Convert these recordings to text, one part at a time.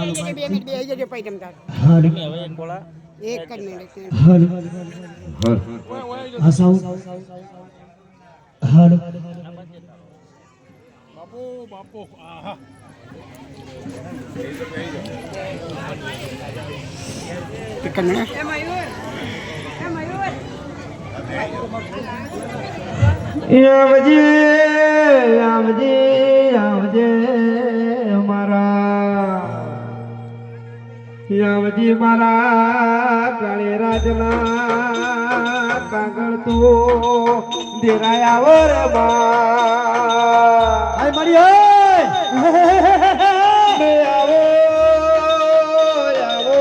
2 minute બે જજો પૈ તમ તાર હાલ હવે એક બોલા એક જ મિનિટ હાલ આ સાઉન્ડ હાલ બાપુ બાપુ આહા કન્ને આવજે મારા કાળે રાજના કાગળ તો દેરાય આવો રે બા આય મારી આવો આવો આવો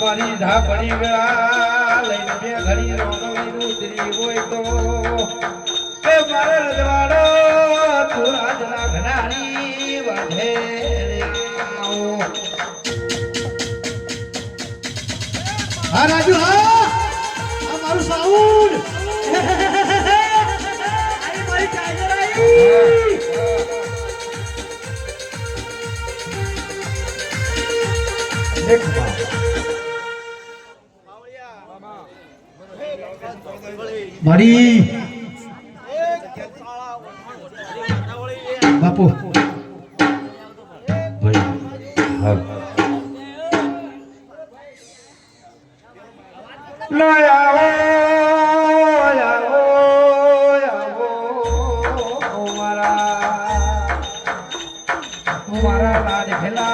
મારી ધાપડી વેળા લઈને બે ઘડી રોકવીનું ઉતરી હોય તો એ મારે રજવાડો તું રાજના ઘનારી વાઢે હા રાજુ હા આ મારું સાઉન્ડ આઈ મારી ટાઈગર આઈ દેખ મારી બાપુ ભાઈ હા આવો મારા લાડ ખેલા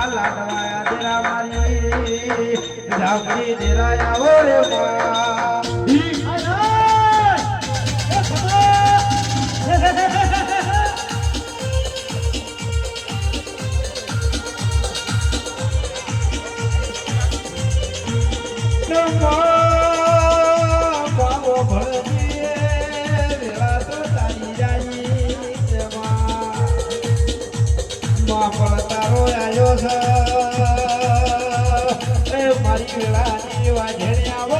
લાડવાયા દેરા મારી ઝાપડી દેરા આવો રે તારો આવ્યો છે મારી વેળાની વાજણી આવો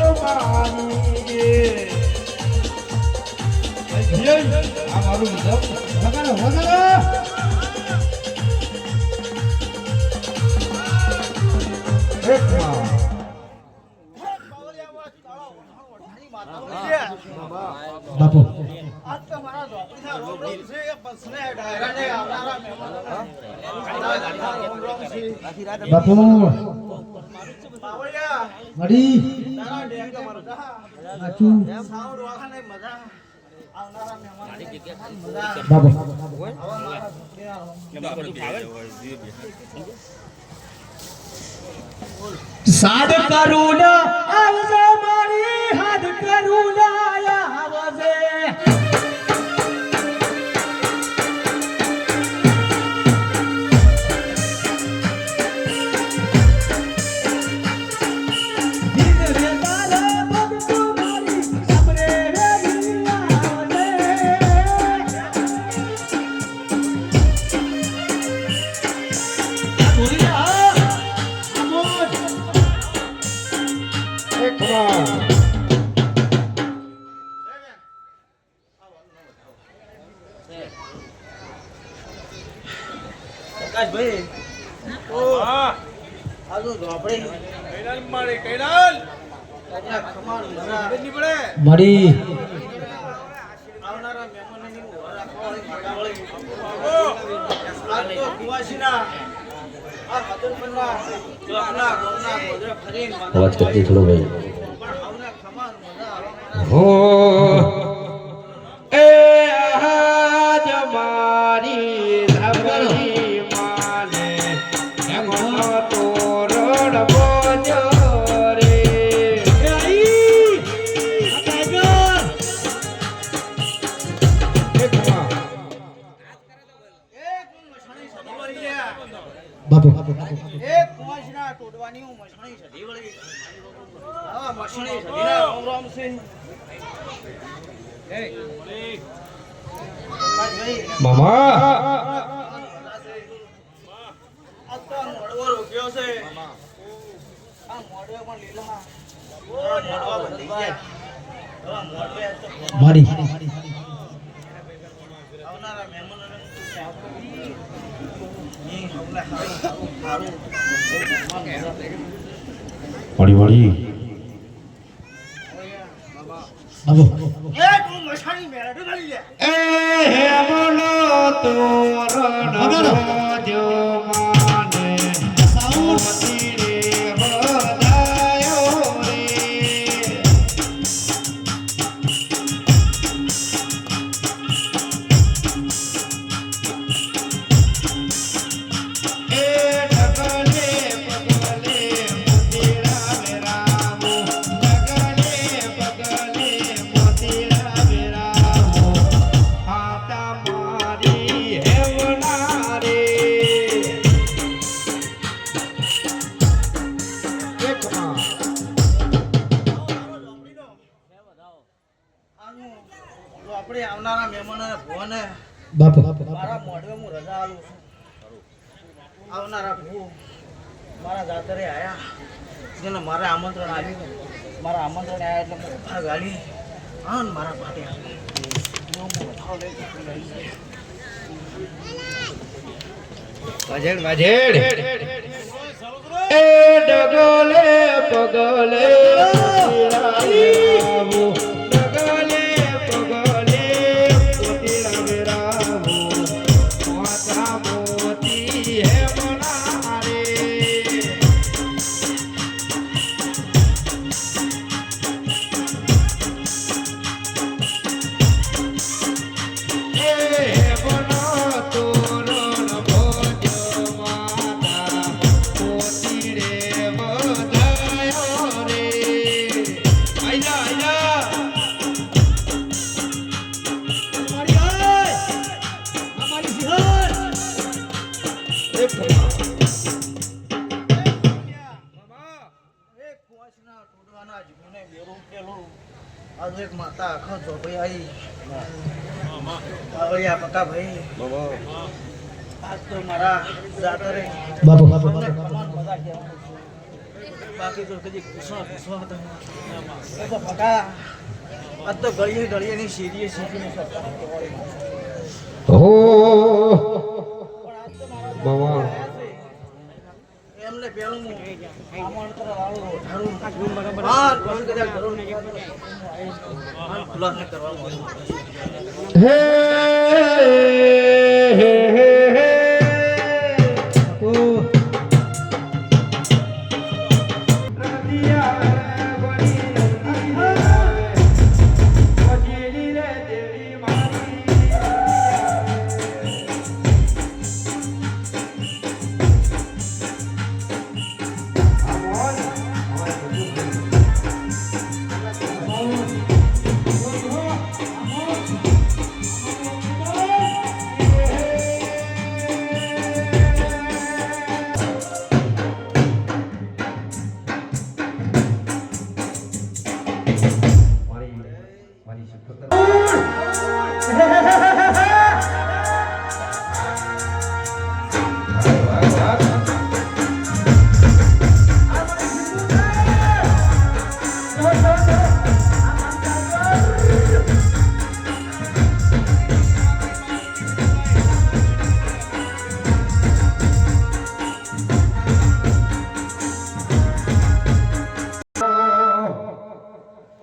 આ મારું વગાડો બાપુ બાપુ મડી બાપુ સાદ કરું ના આવજે મારી હાથ કરું ના આવજે ભાઈ ઓ હા આજુ ઝોપડી કૈલાલ મારે કૈલાલ આજના ખમાણ મરા ની પડે મડી આવનારા મહેમાનની રાખવાળી ખાડાવાળી ઓ આજ તો કુવાસીના આ મદનપન્ના જોના ગોમના ગોદરા ફરીન અવાજ કરતી થોડો ભાઈ આવના ખમાણ મરા હો એ આજ મારી ધબરી માને એમો તો રોડ બોજો રે એ આઈ આ ટાઈગર એકમાં બાપુ એક કુવાસીના ટોડવાની હું મસણી સધી વળી હા મસણી સધીના રામ રામ સિંહ એ મામા આ તો મોડવો રોક્યો છે આ મોડવે પણ લીલા મોડવા બંધી ગયા મોડવે મારી વળી વળી આવો એ તું મસાણી મેળા તો ગળી લે એ હે બોલો તોરણ ભોજો માને મોતી રે બધાયો રે એ ઢગલે પગલે મોતીરા વેરામો ઢગલે પગલે મોતીરા વેરામો હાતા મારી હેવના રે એકમાં આપણે આવનારા મહેમાનોને ભોને બાપુ મારા મોઢવે હું રજા આલું છું આવનારા ભૂ મારા જાતરે આયા જેને મારે આમંત્રણ આવ્યું મારા આમંત્રણ આવ્યા એટલે હું ઉભા ગાડી હા ને મારા પાટે વાજેડ વાજેડ એ ડગલે પગલે મોતીરા વેરામો ડગલે પગલે મોતીરા વેરામો માતા મોતી હેવના રે એક કુવાસના ટોડવાના જીવને બેરો પેલું આ એક માતા આખો જોભાઈ આવી આવળિયા પકા ભાઈ આજ તો મારા જાતરે બાપુ અમને કમાન મજા કહેવાનું છે. બાકી તો કદી પૂછવા હતા તો પકા આજ તો ગળીએ ગળીએની શેરીએ શેરીને સરકાર કહેવાય ઓહો પણ આજ તો મારા બાવા. આયા છે. એમને પેલું આમંત્રણ વાળું ધારું હા પછી કદાચ ઘરો ખુલાસા કરવામાં આવ્યું. હે હે હે હે ઓ રતિયા બની વજીરી રે દેવી મારી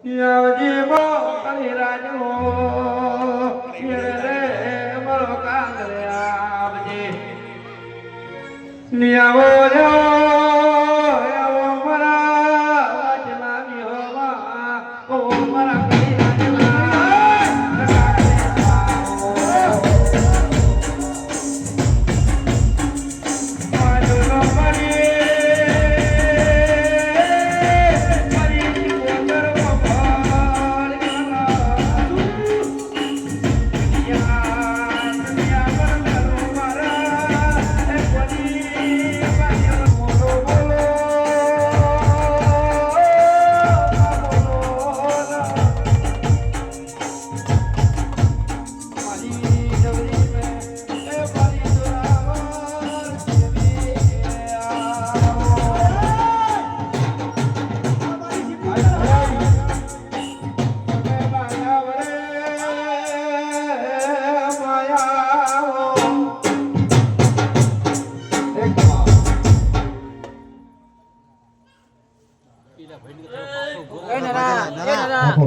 યાવજી મો કલિરાજો રે મરો કાંગરે આવજે નિયાવો આવો મરા વાચના નિહોવા ઓ મરા બાપુ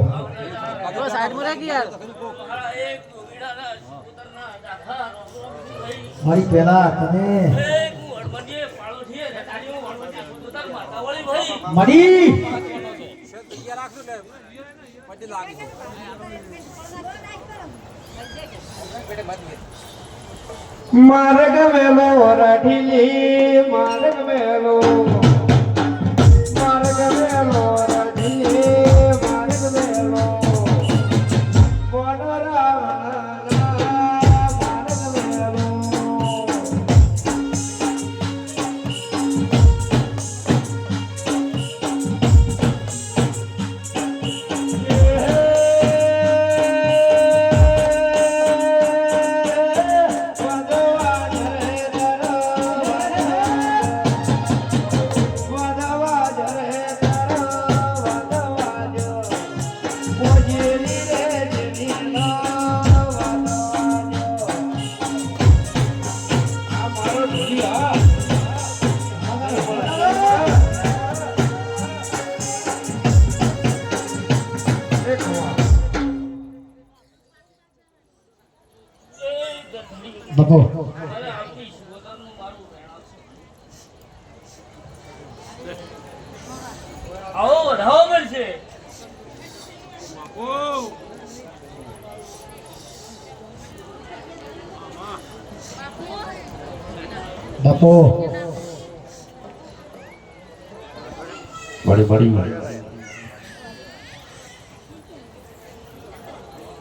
મારી પેલા તને મળી માર્ગ મેલો રાઠીલી માર્ગ મેલો રાઠીલી માર્ગ મેલો બાપુ આવો વધાવો મળશે બાપુ બડી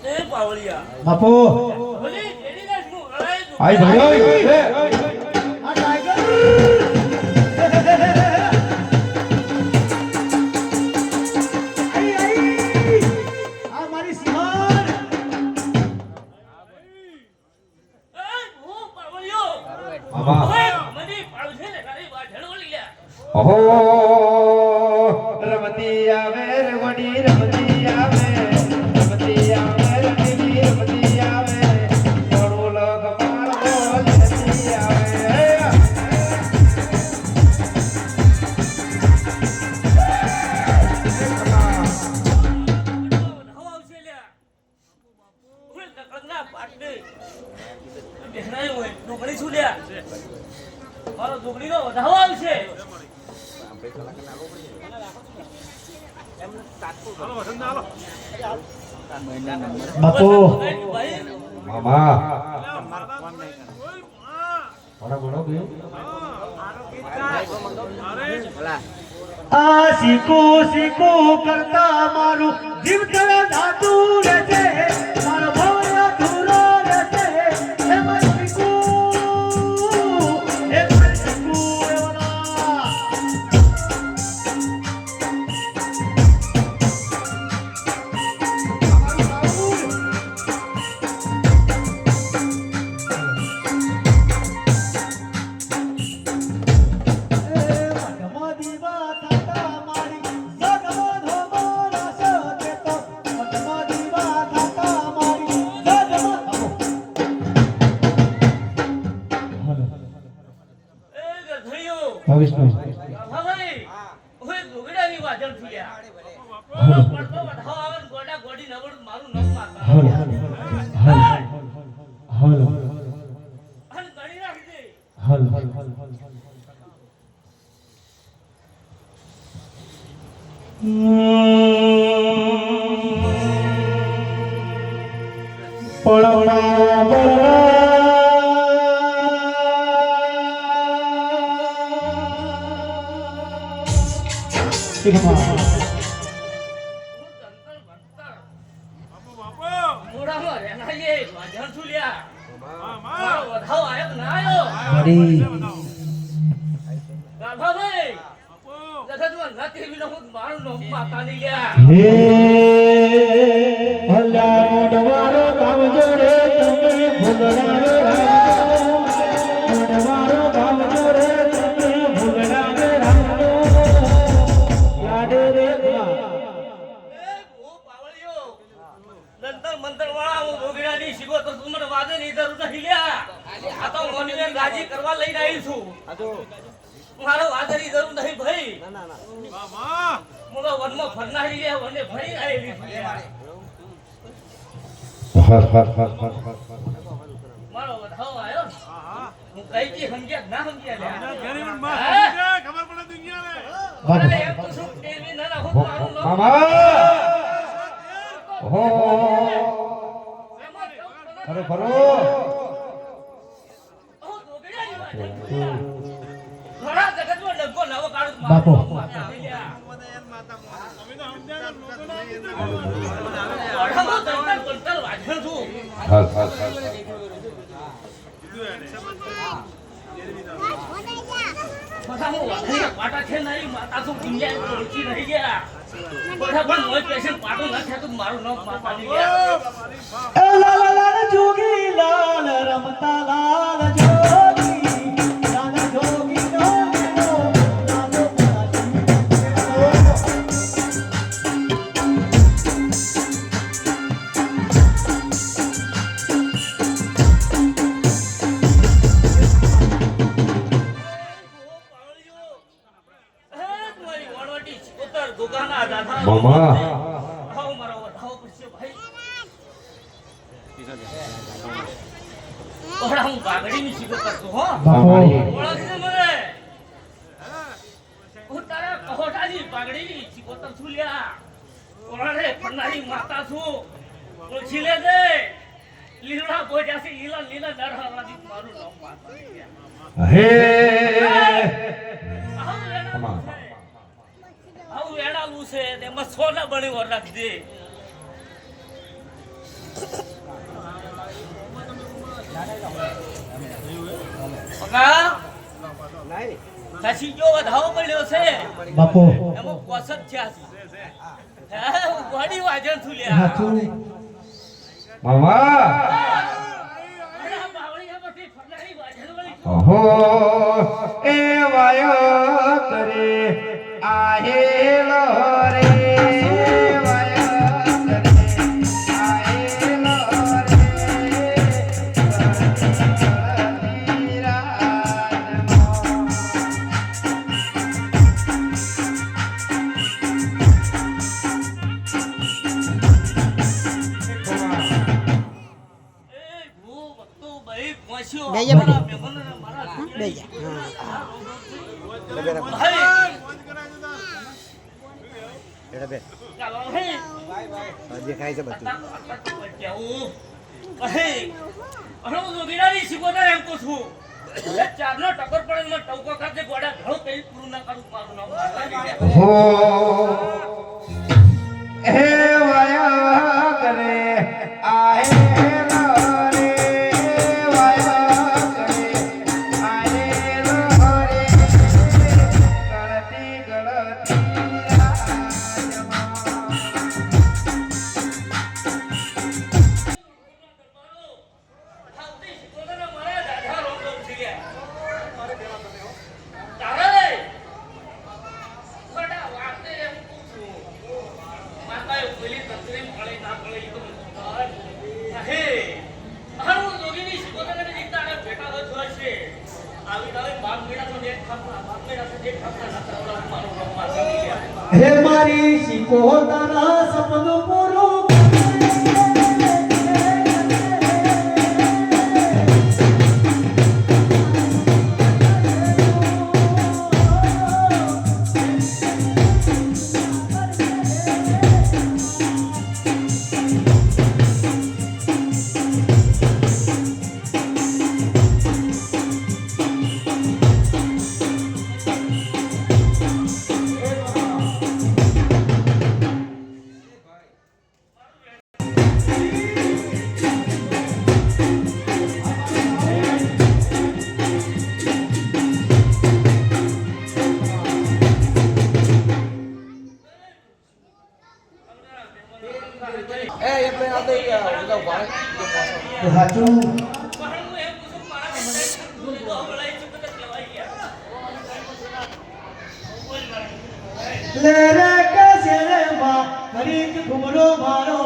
એ પાવળિયા બાપુ ભલે જેડી નાખનું લડાઈ દુઃખ આઈ ભાઈ આ ટાઈગર આ મારી સિંહણ એ હું પાવળિયો મામા ઓય મને પાવશે ને તારી વાત હેડવળી લ્યા ઓહો રમતી આવે રમણી રમતી આવે રાઠીલી રમતી આવે મોડું લગ પાડો લેતી આવે વધાવો આવશે લ્યા ઓય નકળના પાટને બેહરાય હોય ડુગળી છું લ્યા મારો ડુગળીનો વધાવો આવશે બાપુ ભાઈ મામા ભણો ગયો આ શીખો કરતા મારું જીવ તળે ધાતું રહેશે મારો ભવય ધૂરો રહેશે એ મારી શીખું એવના વિષ્ણુ ભાઈ ઓય ડુગળાની વાજણ છું લ્યા ઓલો પડતો વધાવો આવે ને ગોડા ગોડી નવડ મારું નમ માતા હલો હલો અને ગણી રાખજે હલો પડવડા મોડામાં રહેનાઈએ વાજણ છું લ્યા મારો વધાવો આયો કે ના આયો મારી રાધાભાઈ જગતમાં નથી વિનો હું મારું નમ માતા ની લ્યા હે ભલા મોડવારો ભાવ જોડે તમે ભૂલડાવે રામો મોડવારો ભાવ જોડે તમે ભૂલડાવે રામો લાડે રે એ ઓ પાવળિયો નંતર મંતર વાળા હું રોગીડાની શીખો તો તું મને વાદે ની જરૂર નથી લ્યા આ તો મોનીને ગાજી કરવા લઈને આવી છું મારો વાદની જરૂર નહીં ભાઈ મોલો વનમાં ફરનારી લે વને ફરી આવેલી છે મારો વધાવો આવ્યો હું કઈ જી સમજ્યા ના સમજ્યા ખબર પડે દુનિયાને અરે એમ તો શું કેવી ના ના હું મારું નામ મામા ઓહો અરે ફરો ઘણા જગતમાં ડગ્ગો નવો કાઢું બાપુ. પાટા છે નહીં માતા શું દુનિયા ઓળખી રહી ગયા બધા પણ મોય પેશન્ટ પાટો ના થયા તો મારું નામ માતા નહીં ગયા એ લાલ લાલ જોગી લાલ રમતા લાલ જોગી લાલ જોગી મામા હું બાગડીની શીખો કરતો હો બાપુ ઓળખજે મને હું તારા કહોટાની બાગડીની શીખોતર છું લ્યા ઓળખે ફરનારી માતા છું ઓળખી લે દે લીલા બોજાસી લીલા લીલા દરહાવાદી મારું નામ માતા નહીં લ્યા. હે આવું વેડાવું છે તેમાં સોના બની વર રાખજે પકા સાચી જો વધાવો પડ્યો છે બાપુ એમાં કોસત થયા છે હું ગોડી વાજણ છું લ્યા હાચું મામા અરે બાવળીયામાંથી ફરનારી વાજણ વળી ઓહો એ વાયો કરે આહેલો રે વાયો કરે આહેલો એ ભૂ ભક્તો ભાઈ પહોંચ્યો બે જા મારા મહેમાનોને મારા બે જા ભાઈ ચાલો હે દેખાય છે બધું હું જોગીરાની શીખોતર એમ કહું છું એ ચારનો ટકોર પડે ને ટવકો ખાતે ગોડા ઘણો કઈ પૂરું ના કરું મારું નામ માતા નહીં લ્યા. હો એ વાયો કરે આહેલો રે વાયો કરે આહેલો રે ગળતી ગળતી આવતી શીખોતરના મારા દાદા રોંગો છે લ્યા. તારા રે ખોટા વાતે એમ કહું છું માતાએ પેલી તંત્રી મળે ના મળે એ તો હે હારું જોગીની શીખોતરને દીકતાને ભેટા હોય છે આવી નવી બાપ મેળા તો દેખ ખાપના બાપ મેળા તો દેખ ખાપના ના કરવાના મારું નામ માતા નહીં લ્યા. હે મારી શીખો તારા સપનું પૂરું હાચું પણ હું એમ પૂછું મારા ઘરે દૂધ દો બોલાય છે તો કહેવાય લ્યા. બોલ મારી. લે રે કસે રે માં હરી ઘુમરો મારો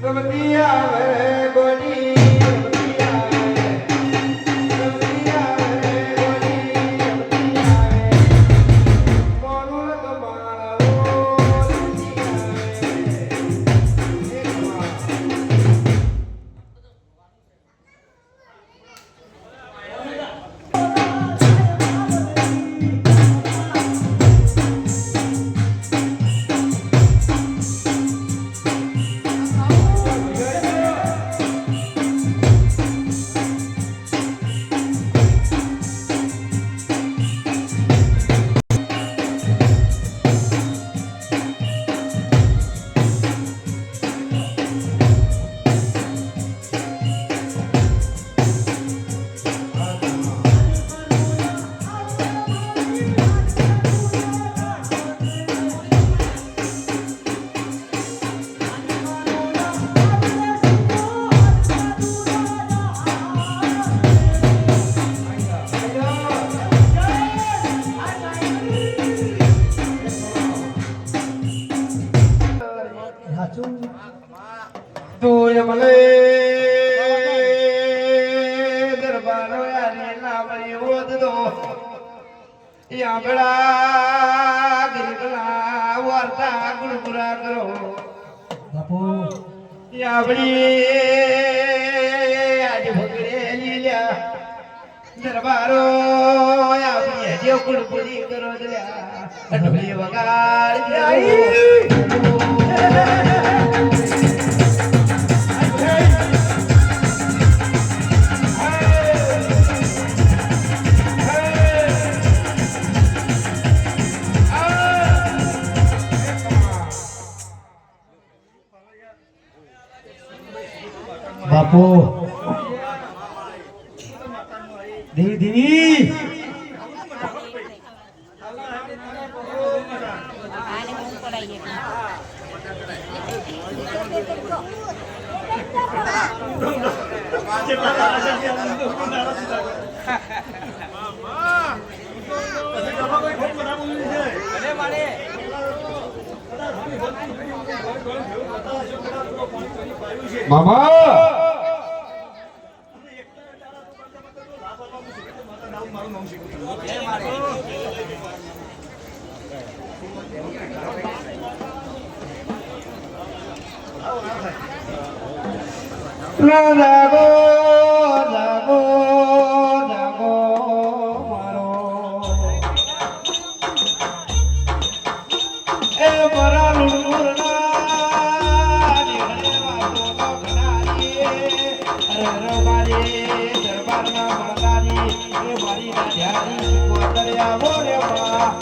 રમતી આવે ગોડી રમતી આવે રમતી આવે ગોડી રમતી આવે મોરું તમારો રમતી આવે તું મને દરબારો યારી લાવણી ઓદ દો યાબડા ગીરગલા વાર્તા ગુણગુરા કરો યાબડી આજ ભગડે લીલ્યા દરબારો યાબડી હજે ગુણગુરી કરો દલ્યા અટલી વગાડ જાય બાપુ દીદી મામા જાગો જાગો જાગો મારો એ મારા લુણુરના નીકળે વાતો કખનારી અરે મારી દરબારમાં મળનારી એ મારી નાની કોતરિયા મોરે માં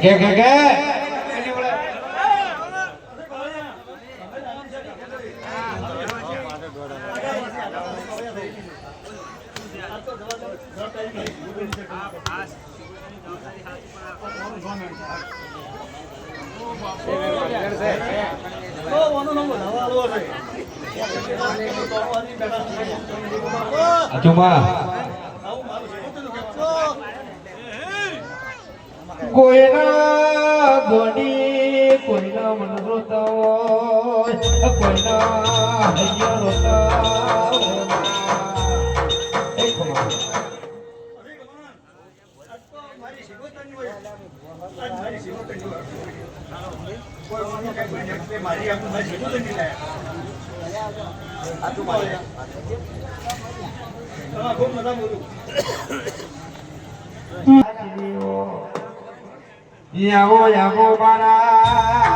કે કોઈના ગોડી કોઈના મન રોતા હોય કોઈના હૈયા રોતા યાવો યાવો મારા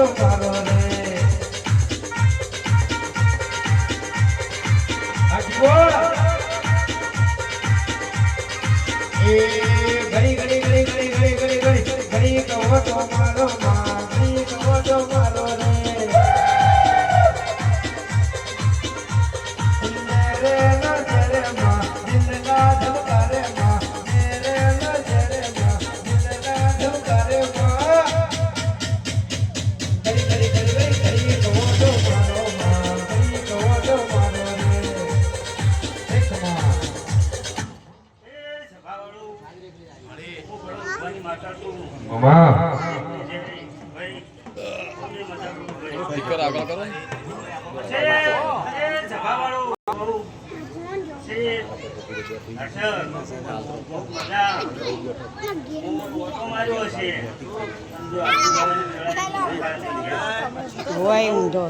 તો મારો રે એ ઘડી ઘડી ઘડી ઘડી ઘડી ઘડી ઘડી ઘડી કહો તો મારો માં ઘડી કહો તો મારો રે મેરે નજરે માં દિલ ના ધબકારે માં મેરે નજરે માં દિલ ના ધબકારે માં ઘડી ઘડી ઘડી ઘડી ઘડી કહો તો મારો માં ઘડી કહો તો મારો રે એક માં હોય ઊંધો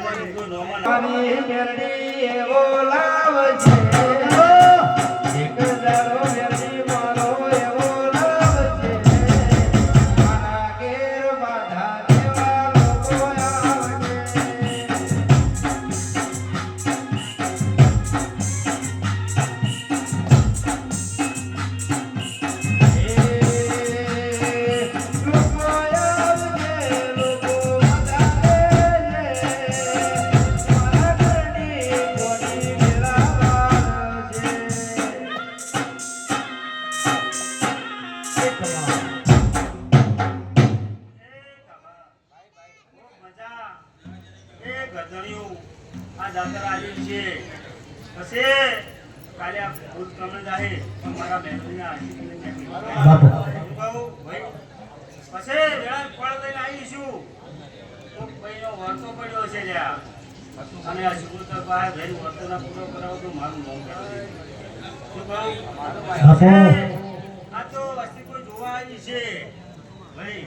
મારી મેરડી એવો લાવજે એક દારો મેરડી મારો એવો લાવજે મારા ઘેર બાધા દેવા લોકો આવજે લોકો આવજે લોકો આ જાતરા આવી છે પછી કાલે આ ભૂત કમળ જાહે મારા મહેમાનના આશીર્વાદ પછી વેળા ફળ લઈને આવીશું તો ભાઈનો વર્તો પડ્યો છે લ્યા અને આ શિવતર પાસે ભાઈ વર્તના પૂરો કરાવો તો મારું નામ કરાવે શું કહું આ તો વસ્તી કોઈ જોવા આવી છે ભાઈ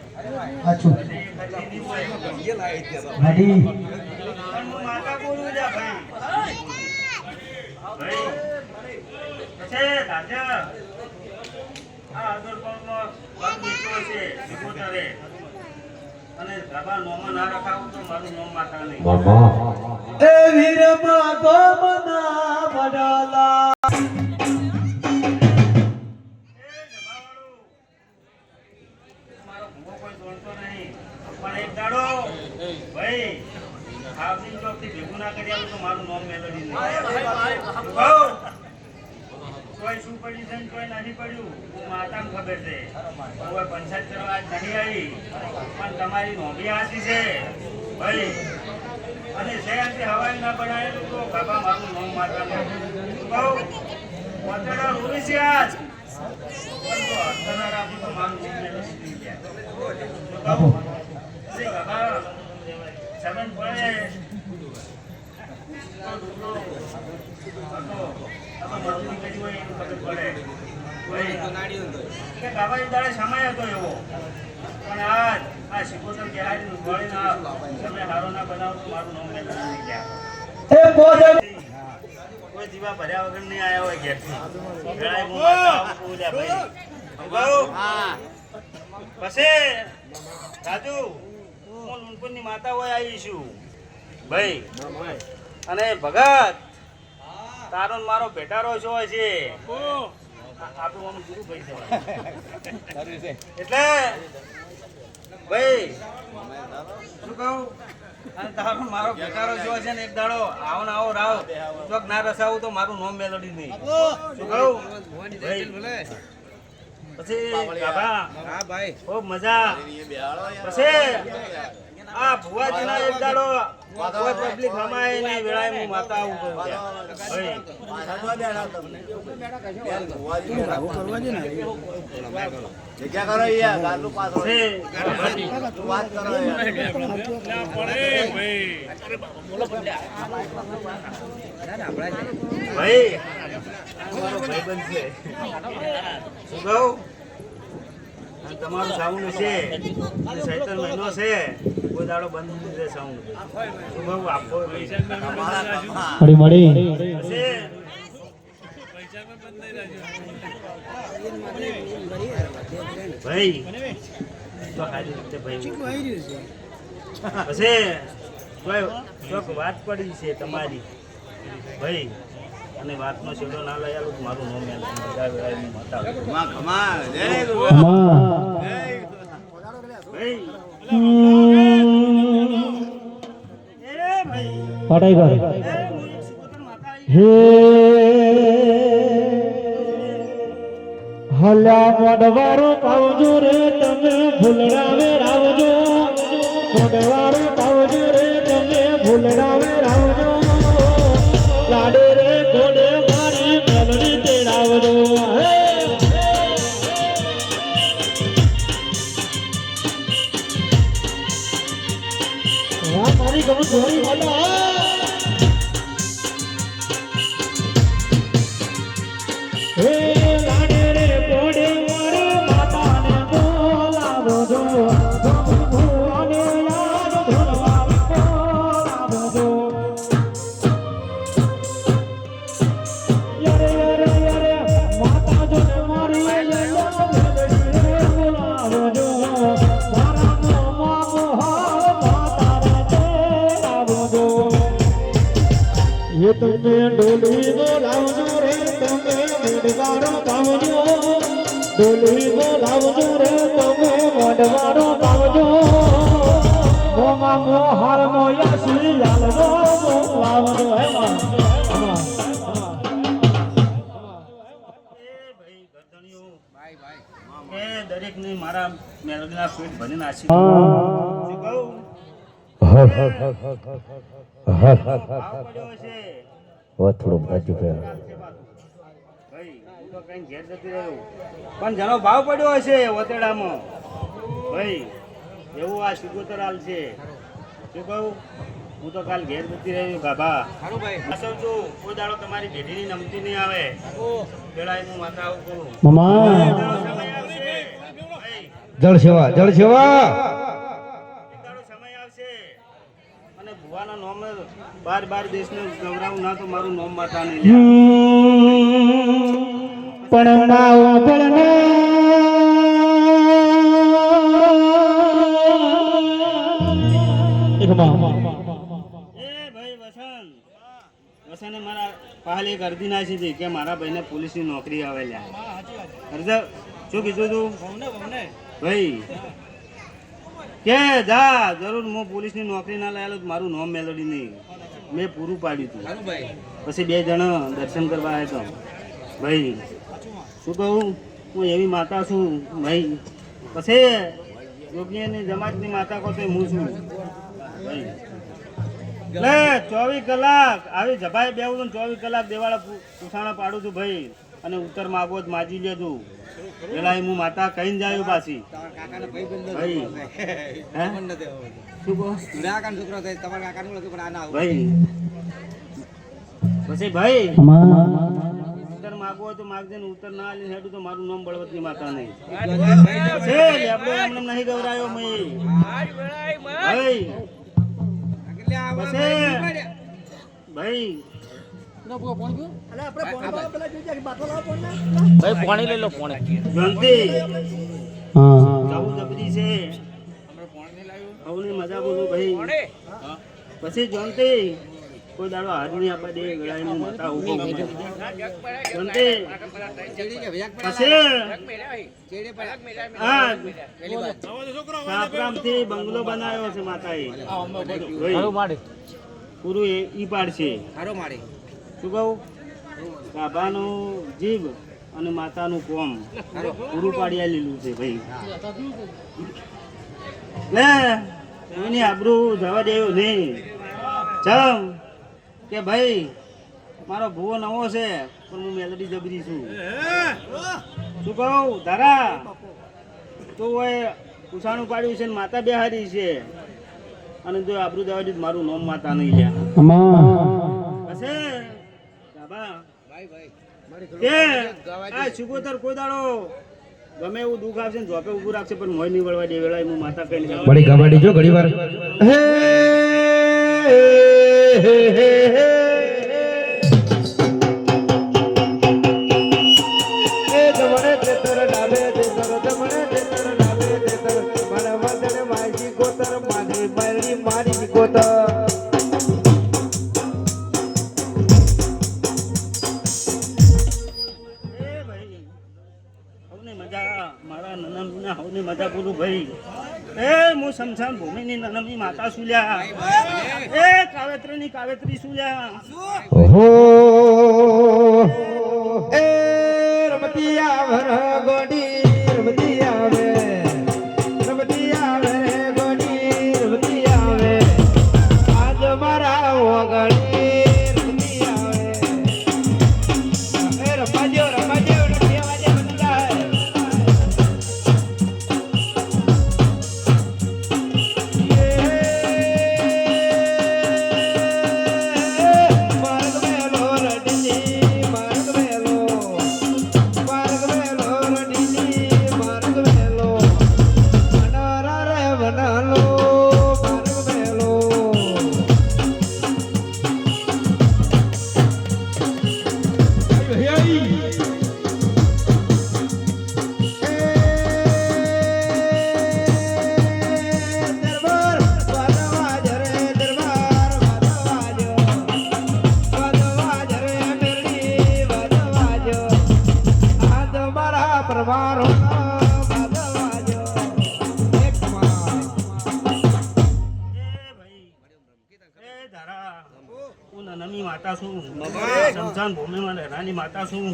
પણ હું માતા બોલું જા ભાઈ પછી દાદા આ અદરપણનો પગ નીચો છે વિગોતરે અને ગબા નોમાં ના રખાવું તો મારું નોમ માતા નહીં એ વીર માતો મના વડાલા મારો ભૂવો કોઈ દોડતો નહીં પણ એક દાડો ભાઈ હાઉસિંગ ચોકથી ભેગું ના કરી આવું તો મારું નોમ મેલોડી નહીં કોઈ શું પડ્યું છે ને કોઈ નથી પડ્યું માતાને ખબર છે કોઈ પંચાયત કરવા આજ નહીં આવી પણ તમારી નોંધી હાથી છે ભાઈ અને શહેરથી હવાઈ ના બનાવેલું તો બાબા મારું નોમ માતાને કહું પોતાના રૂડી છે આજ પણ તો અર્થના રાખું તો મારું જીવ મેળવી ગયા કહું બાબા સમજ પડે સમય હતો એવો પણ આજ આ શિકોતર કેહારી ગોળી ના તમે હારો ના બનાવો તો મારું નામ લેતા નથી ગયા કોઈ દીવા ભર્યા વગર નહીં આવ્યા હોય ઘેરથી પછી રાજુ હું લુણપુરની માતા હોય આવીશું ભાઈ અને ભગત તારો ને મારો ભેટારો છો છે આપણું આમ ગુરુ ભાઈ છે એટલે ભાઈ શું કહું અને તારો મારો ભેટારો જો છે ને એક દાડો આવો ને આવો રાવ ચોક ના રસાવું તો મારું નોમ મેલોડી નહીં શું કહું પછી બાબા હા ભાઈ ખૂબ મજા પછી આ ભુવાજીના એક દાડો કોઈ પબ્લિક હમાય નહીં વેળાએ હું માતા આવું કરું ભાઈ મારો ભાઈબંધ છે શું કહું અને તમારું સાઉન્ડ છે સૈતર મહિનો છે કોઈ દાડો બંધ નહીં રહે સાઉન્ડ બહુ આપો મળી ભાઈ તો ખાલી રીતે ભાઈ પછી કોઈ વાત પડી છે તમારી ભાઈ અને વાતનો છેડો ના લઈ આલું મારું નામ હલ્યા મોડવારો પાવજો રે તમે ભૂલડાવે રાવજો મોડવારો પાવજો રે તમે ભૂલડાવે રાવજો લાડે રે ઘોડે મારી મેલડી તેડાવજો મારી ગમ ધોરી બોલો હે લાડે રે ઘોડે મારી માતાને બોલાવજો ભગવાને યાદ ધરવા બોલાવજો યરે યરે યરે માતા જો મારી બોલાવજો મારા મોમો ये तुम्हें डोली बोलावજો रे તમે મોડવારો પાવજો ડોલી બોલાવજો રે તમે મોડવારો પાવજો મોમા મોહર મોયા શ્રી લાલનો બોલાવજો હે દરેક ને મારા મેલડીના પેટ ભરીને આશીર્વાદ થોડું બાજુ ભાઈ હું તો કઈ ઘેર જતી રહ્યો પણ જેનો ભાવ પડ્યો હશે વતેડામાં ભાઈ એવું આ સિગોતર હાલ છે શું કહું હું તો કાલ ઘેર જતી રહ્યો ગાભા અસલ છું કોઈ દાડો તમારી ભેટીની નમતી નહીં આવે પેલા હું માતા આવું કરું મામા સમય આવશે ભાઈ જળ સેવા સમય આવશે અને ભુવાના નામ બાર દેશને ગૌરાવું ના તો મારું નામ માતા નહીં લે પણ માઓ ભળના એક ભાઈ વસને મારા પહેલી એક અરજી નાખી હતી કે મારા ભાઈને પોલીસની નોકરી આવે લ્યા અરજા શું કીધું તું ભાઈ કે જા જરૂર હું પોલીસની નોકરી ના લાયેલો મારું નામ મેલડી નહીં મેં પૂરું પાડ્યું હતું પછી 2 જણા દર્શન કરવા આવ્યા તો ભાઈ શું કહું હું એવી માતા છું ભાઈ પછી યોગીની જમાતની માતા કહો તો હું છું ભાઈ એટલે 24 કલાક આવી જભાઈ બેવું 24 કલાક દેવાળા પૂછાણા પાડું છું ભાઈ અને ઉત્તર માગો જ માજી લેજો પેલા હું માતા કહીને જાય પાછી ભાઈ ભાઈ પછી ભાઈ ઉત્તર માગવો હોય તો માગજે ને ઉત્તર ના આલી હેડું તો મારું નામ બળવતની માતા નહીં છે લેબડો એમને નહીં ગવરાયો મેં ભાઈ પછી ભાઈ પાણી લઈ લો પાણી જયંતી હા જવું જબરી છે હવની મજા બોલું ભાઈ પછી જયંતી કોઈ દાડો હાથ નહીં આપવા દે ગળાઈનું માતા ઉભો જયંતી પછી હા સાપરામથી બંગલો બનાવ્યો છે માતાએ ભાઈ પૂરું ઈ પાડશે શું કહું ગાભાનું જીભ અને માતાનું કોમ પૂરું પાડી લીધું છે ભાઈ લે કોઈની આબરૂ જવા દેવું નહીં ચમ કે ભાઈ મારો ભૂવો નવો છે પણ હું મેલડી જબરી છું શું કહું તારા તો હોય ઉછાણું પાડ્યું છે ને માતા બેહારી છે અને જો આબરૂ જવા દીધું મારું નામ માતા નહીં લ્યા પછી ગાભા કે આ સુગોતર કોઈ દાડો ગમે એવું દુઃખ આવશે ને જોપે ઊભું રાખશે પણ મોય નહીં વળવા દે વેળાએ હું માતા કહીને જાઉં. બડી કબડ્ડી જો ઘડી વાર એ ભાઈ હવની મજા મારા નનમના હવની મજા પૂરું ભાઈ એ હું સમસાન ભૂમિની નનમની માતા સુલ્યા એ કાવેત્રીની કાવેત્રી સુલ્યા ઓહો એ રમતી આવર ગોડી રમતી આવે રમતી આવે ગોડી રમતી આવે આજ મારા ઓગળી રમતી આવે એ રમાજો રમાજો રમતી આવાજે બધા નનમી માતા છું સમસાન ભૂમિમાં લહેરાની માતા છું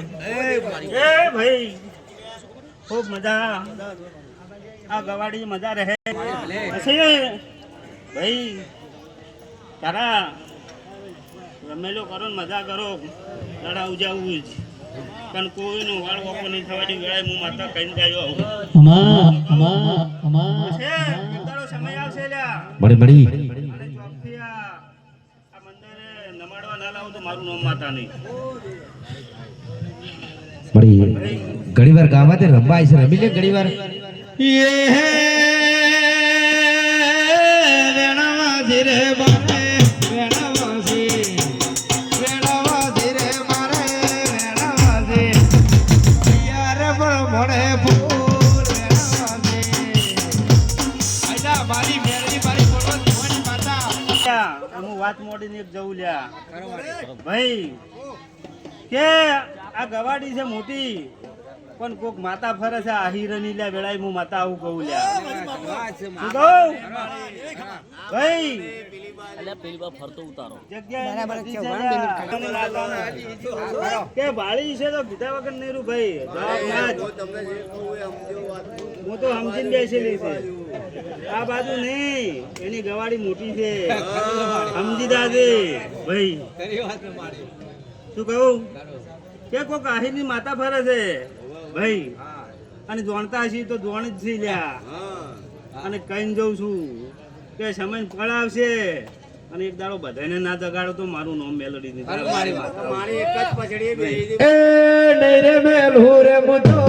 એ ભાઈ ખૂબ મજા આ ગવાડી મજા રહે પછી ભાઈ તારા રમેલો કરો ને મજા કરો લડા ઉજાવું જ પણ કોઈનો વાળ વાપો નહીં થવાની વેળાએ હું માતા કહીને ગયો એક દાડો સમય આવશે લ્યા બડી બડી અને ચોકથી આ મંદિરે નમાડવા ના લાવું તો મારું નામ માતા નહીં બડી ઘણી વાર ગાવા તે રમવાય છે રમી લે ઘણી વાર હું વાત મોડીને એક જવું લ્યા ભાઈ કે આ ગવાડી છે મોટી પણ કોક માતા ફરે છે આ હિરની લ્યા વેળાએ હું માતા આવું કહું લ્યા શું કહું ભાઈ જગ્યા બરાબર છે, કે ભાળી છે તો કીધા વગર નહીં રૂ ભાઈ જવાબ ના જ. હું તો સમજીને બેસેલી છે આ બાજુ નહીં એની ગવાડી મોટી છે સમજી દાદે ભાઈ શું કહું કે કોક આહીરની માતા ફરે છે ભાઈ અને જોણતા હશી તો જોણ જ છે લ્યા અને કહીને જઉં છું કે સમય ફળ આવશે અને એક દાડો બધાને ના જગાડો તો મારું નામ મેલોડી નહીં એ નહીં રે મેલું રે મુજો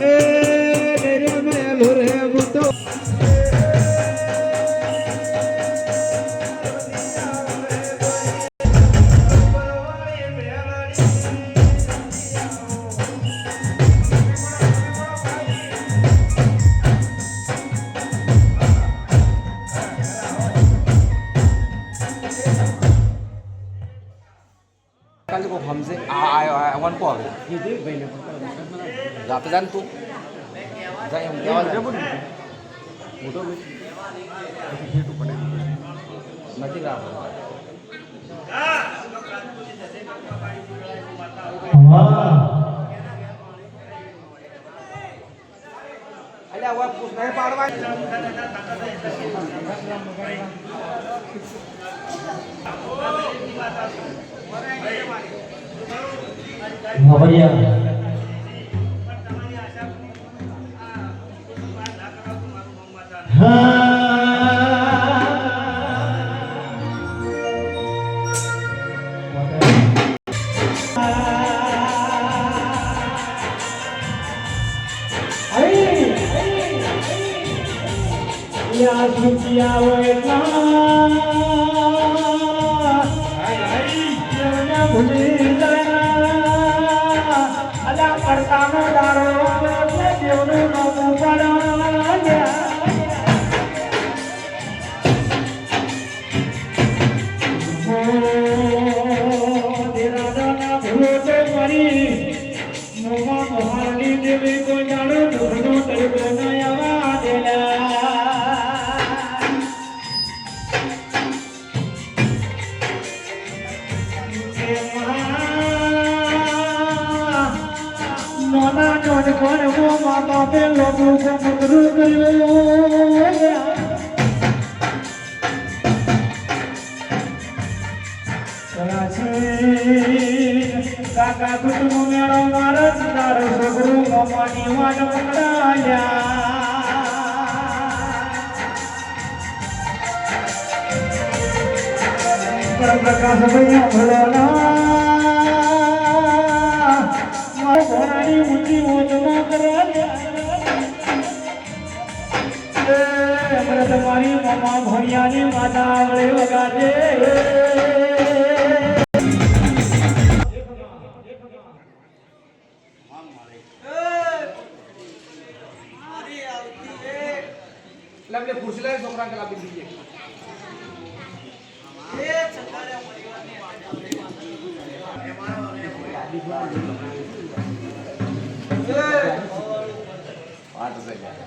એ નહીં રે મેલું રે મુજો કાલે કો હમસે આ વન કો આવે જાતે જાન તું જાય એમ કેવા છે બોલ મોટો નથી રાખો અલ્યા વા પૂછ નહીં પાડવા આવો એટલા દેવને ભૂલી જાય અલા પડતાનો દાડો એટલે દેવનું નોમું પડ્યા દેવી કોઈ જાણો દુઃખનો તડકો ન આવવા દેલા નાના જોડ કરવો મા બાપે લોકો કમતરું કર્યું કાકા કુટુંબ મેળો મારો તારો છોકરો મમ્માની વાટ પકડાયા પ્રકાશ ભાઈ ભલો ના મારો ઘોડાની ઊંચી મોજમાં કરાવ્યા તમારી મમ્મા ભણિયાની માતા આવડે વગાડે એટલે ખુરશી લાવી છોકરા કે લાવી દીધી વાત છે